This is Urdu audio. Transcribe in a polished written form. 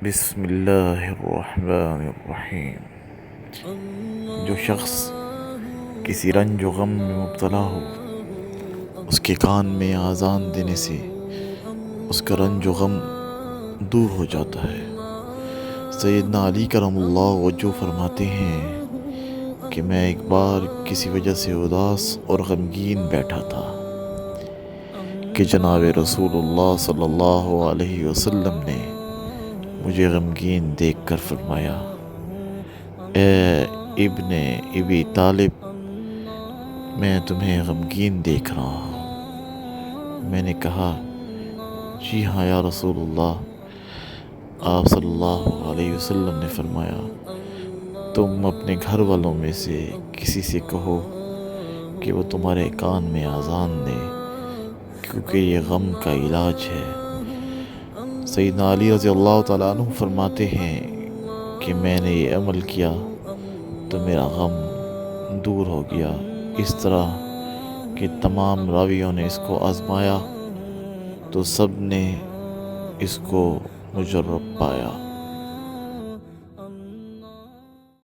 بسم اللہ الرحمن الرحیم۔ جو شخص کسی رنج و غم میں مبتلا ہو، اس کے کان میں اذان دینے سے اس کا رنج و غم دور ہو جاتا ہے۔ سیدنا علی کرم اللہ وجہ فرماتے ہیں کہ میں ایک بار کسی وجہ سے اداس اور غمگین بیٹھا تھا کہ جناب رسول اللہ صلی اللہ علیہ وسلم نے مجھے غمگین دیکھ کر فرمایا، اے ابن ابی طالب، میں تمہیں غمگین دیکھ رہا ہوں۔ میں نے کہا، جی ہاں یا رسول اللہ۔ آپ صلی اللہ علیہ وسلم نے فرمایا، تم اپنے گھر والوں میں سے کسی سے کہو کہ وہ تمہارے کان میں اذان دے، کیونکہ یہ غم کا علاج ہے۔ سیدنا علی رضی اللہ تعالیٰ عنہ فرماتے ہیں کہ میں نے یہ عمل کیا تو میرا غم دور ہو گیا، اس طرح کہ تمام راویوں نے اس کو آزمایا تو سب نے اس کو مجرب پایا۔